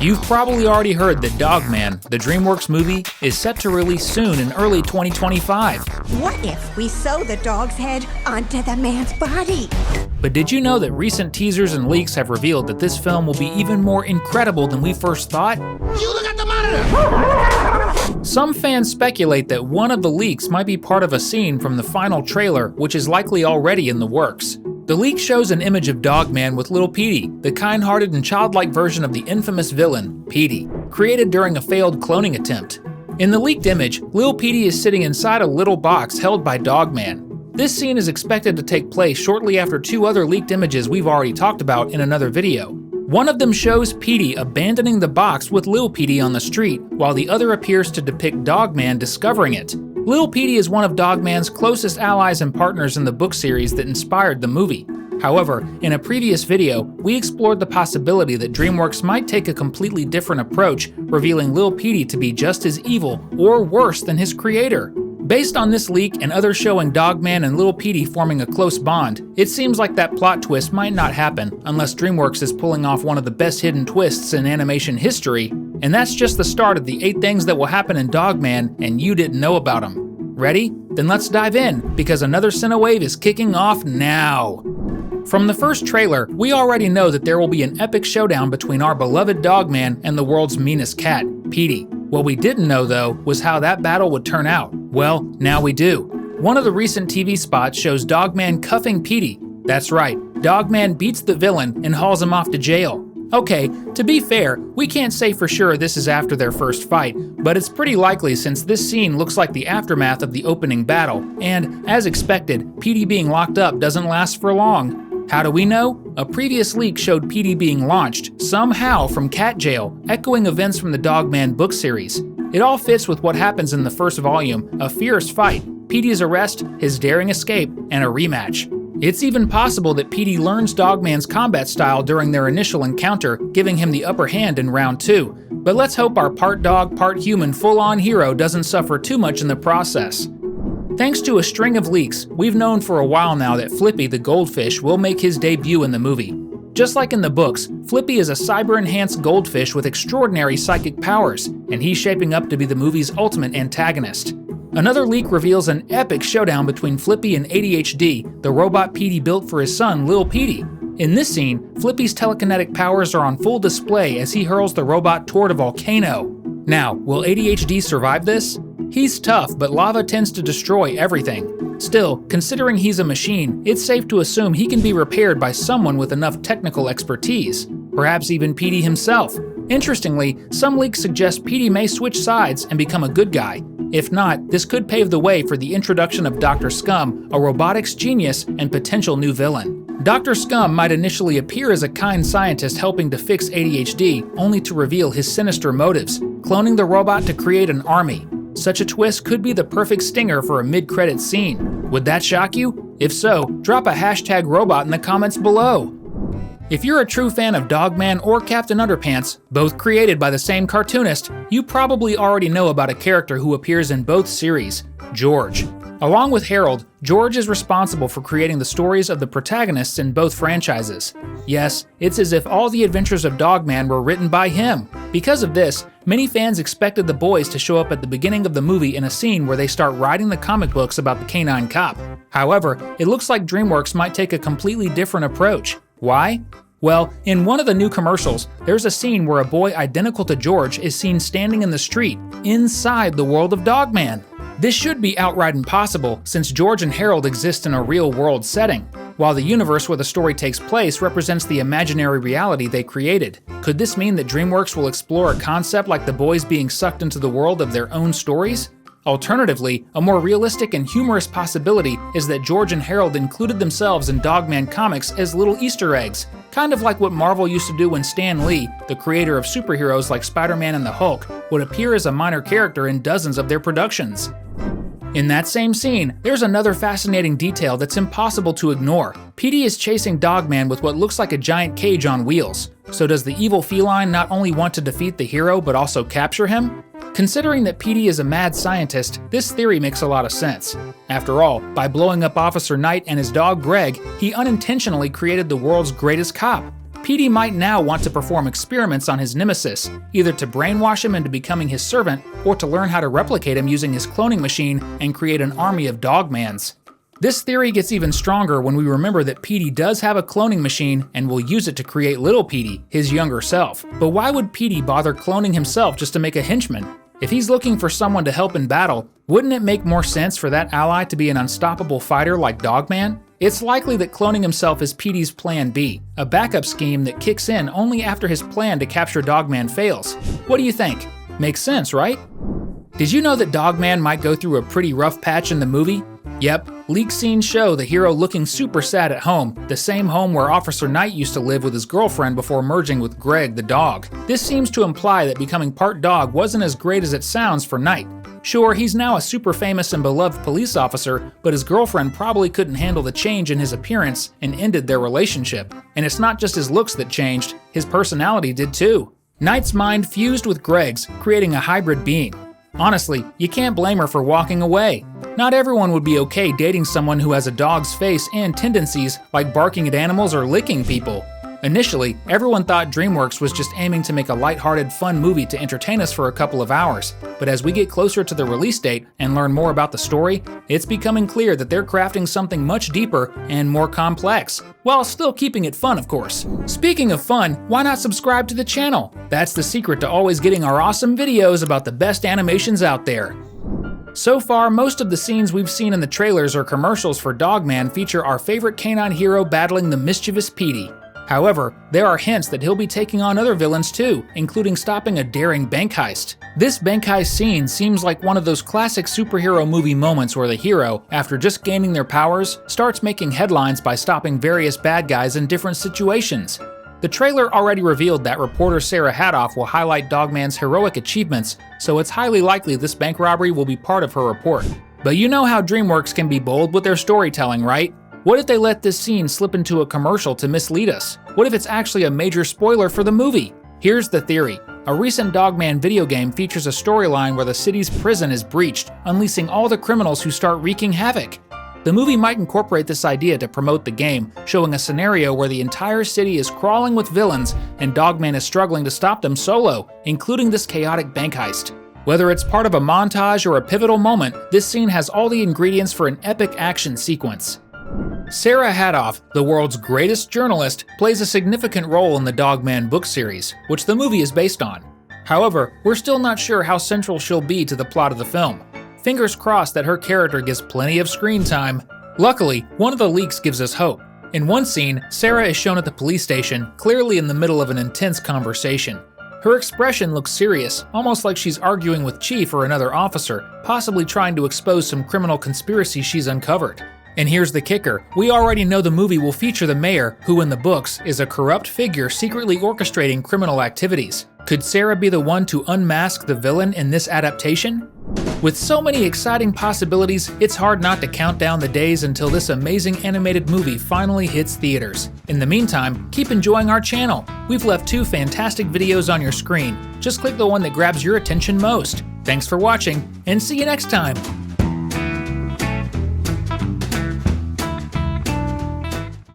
You've probably already heard that Dogman, the DreamWorks movie, is set to release soon in early 2025. What if we sew the dog's head onto the man's body? But did you know that recent teasers and leaks have revealed that this film will be even more incredible than we first thought? You look at the monitor! Some fans speculate that one of the leaks might be part of a scene from the final trailer, which is likely already in the works. The leak shows an image of Dogman with little Petey, the kind-hearted and childlike version of the infamous villain, Petey, created during a failed cloning attempt. In the leaked image, Lil Petey is sitting inside a little box held by Dogman. This scene is expected to take place shortly after two other leaked images we've already talked about in another video. One of them shows Petey abandoning the box with Lil Petey on the street, while the other appears to depict Dogman discovering it. Lil Petey is one of Dogman's closest allies and partners in the book series that inspired the movie. However, in a previous video, we explored the possibility that DreamWorks might take a completely different approach, revealing Lil Petey to be just as evil or worse than his creator. Based on this leak and others showing Dogman and Lil Petey forming a close bond, it seems like that plot twist might not happen unless DreamWorks is pulling off one of the best hidden twists in animation history, and that's just the start of the 8 things that will happen in Dogman and you didn't know about them. Ready? Then let's dive in, because another Cinewave is kicking off now! From the first trailer, we already know that there will be an epic showdown between our beloved Dogman and the world's meanest cat, Petey. What we didn't know, though, was how that battle would turn out. Well, now we do. One of the recent TV spots shows Dogman cuffing Petey. That's right, Dogman beats the villain and hauls him off to jail. Okay, to be fair, we can't say for sure this is after their first fight, but it's pretty likely since this scene looks like the aftermath of the opening battle, and, as expected, Petey being locked up doesn't last for long. How do we know? A previous leak showed Petey being launched, somehow, from cat jail, echoing events from the Dogman book series. It all fits with what happens in the first volume, a fierce fight, Petey's arrest, his daring escape, and a rematch. It's even possible that Petey learns Dogman's combat style during their initial encounter, giving him the upper hand in round 2. But let's hope our part dog, part human full-on hero doesn't suffer too much in the process. Thanks to a string of leaks, we've known for a while now that Flippy the goldfish will make his debut in the movie. Just like in the books, Flippy is a cyber-enhanced goldfish with extraordinary psychic powers, and he's shaping up to be the movie's ultimate antagonist. Another leak reveals an epic showdown between Flippy and ADHD, the robot Petey built for his son, Lil Petey. In this scene, Flippy's telekinetic powers are on full display as he hurls the robot toward a volcano. Now, will ADHD survive this? He's tough, but lava tends to destroy everything. Still, considering he's a machine, it's safe to assume he can be repaired by someone with enough technical expertise. Perhaps even Petey himself. Interestingly, some leaks suggest Petey may switch sides and become a good guy. If not, this could pave the way for the introduction of Dr. Scum, a robotics genius and potential new villain. Dr. Scum might initially appear as a kind scientist helping to fix ADHD, only to reveal his sinister motives, cloning the robot to create an army. Such a twist could be the perfect stinger for a mid-credits scene. Would that shock you? If so, drop a #robot in the comments below. If you're a true fan of Dogman or Captain Underpants, both created by the same cartoonist, you probably already know about a character who appears in both series, George. Along with Harold, George is responsible for creating the stories of the protagonists in both franchises. Yes, it's as if all the adventures of Dogman were written by him. Because of this, many fans expected the boys to show up at the beginning of the movie in a scene where they start writing the comic books about the canine cop. However, it looks like DreamWorks might take a completely different approach. Why? Well, in one of the new commercials, there's a scene where a boy identical to George is seen standing in the street, inside the world of Dogman. This should be outright impossible, since George and Harold exist in a real-world setting, while the universe where the story takes place represents the imaginary reality they created. Could this mean that DreamWorks will explore a concept like the boys being sucked into the world of their own stories? Alternatively, a more realistic and humorous possibility is that George and Harold included themselves in Dogman comics as little Easter eggs, kind of like what Marvel used to do when Stan Lee, the creator of superheroes like Spider-Man and the Hulk, would appear as a minor character in dozens of their productions. In that same scene, there's another fascinating detail that's impossible to ignore. Petey is chasing Dogman with what looks like a giant cage on wheels. So does the evil feline not only want to defeat the hero but also capture him? Considering that Petey is a mad scientist, this theory makes a lot of sense. After all, by blowing up Officer Knight and his dog Greg, he unintentionally created the world's greatest cop. Petey might now want to perform experiments on his nemesis, either to brainwash him into becoming his servant or to learn how to replicate him using his cloning machine and create an army of Dogmans. This theory gets even stronger when we remember that Petey does have a cloning machine and will use it to create little Petey, his younger self. But why would Petey bother cloning himself just to make a henchman? If he's looking for someone to help in battle, wouldn't it make more sense for that ally to be an unstoppable fighter like Dogman? It's likely that cloning himself is Petey's plan B, a backup scheme that kicks in only after his plan to capture Dogman fails. What do you think? Makes sense, right? Did you know that Dogman might go through a pretty rough patch in the movie? Yep, leaked scenes show the hero looking super sad at home, the same home where Officer Knight used to live with his girlfriend before merging with Greg the dog. This seems to imply that becoming part dog wasn't as great as it sounds for Knight. Sure, he's now a super famous and beloved police officer, but his girlfriend probably couldn't handle the change in his appearance and ended their relationship. And it's not just his looks that changed, his personality did too. Knight's mind fused with Greg's, creating a hybrid being. Honestly, you can't blame her for walking away. Not everyone would be okay dating someone who has a dog's face and tendencies like barking at animals or licking people. Initially, everyone thought DreamWorks was just aiming to make a lighthearted, fun movie to entertain us for a couple of hours. But as we get closer to the release date and learn more about the story, it's becoming clear that they're crafting something much deeper and more complex, while still keeping it fun, of course. Speaking of fun, why not subscribe to the channel? That's the secret to always getting our awesome videos about the best animations out there. So far, most of the scenes we've seen in the trailers or commercials for Dogman feature our favorite canine hero battling the mischievous Petey. However, there are hints that he'll be taking on other villains too, including stopping a daring bank heist. This bank heist scene seems like one of those classic superhero movie moments where the hero, after just gaining their powers, starts making headlines by stopping various bad guys in different situations. The trailer already revealed that reporter Sarah Hadoff will highlight Dogman's heroic achievements, so it's highly likely this bank robbery will be part of her report. But you know how DreamWorks can be bold with their storytelling, right? What if they let this scene slip into a commercial to mislead us? What if it's actually a major spoiler for the movie? Here's the theory. A recent Dogman video game features a storyline where the city's prison is breached, unleashing all the criminals who start wreaking havoc. The movie might incorporate this idea to promote the game, showing a scenario where the entire city is crawling with villains and Dogman is struggling to stop them solo, including this chaotic bank heist. Whether it's part of a montage or a pivotal moment, this scene has all the ingredients for an epic action sequence. Sarah Hadoff, the world's greatest journalist, plays a significant role in the Dogman book series, which the movie is based on. However, we're still not sure how central she'll be to the plot of the film. Fingers crossed that her character gets plenty of screen time. Luckily, one of the leaks gives us hope. In one scene, Sarah is shown at the police station, clearly in the middle of an intense conversation. Her expression looks serious, almost like she's arguing with Chief or another officer, possibly trying to expose some criminal conspiracy she's uncovered. And here's the kicker, we already know the movie will feature the mayor, who in the books is a corrupt figure secretly orchestrating criminal activities. Could Sarah be the one to unmask the villain in this adaptation? With so many exciting possibilities, it's hard not to count down the days until this amazing animated movie finally hits theaters. In the meantime, keep enjoying our channel. We've left 2 fantastic videos on your screen. Just click the one that grabs your attention most. Thanks for watching, and see you next time!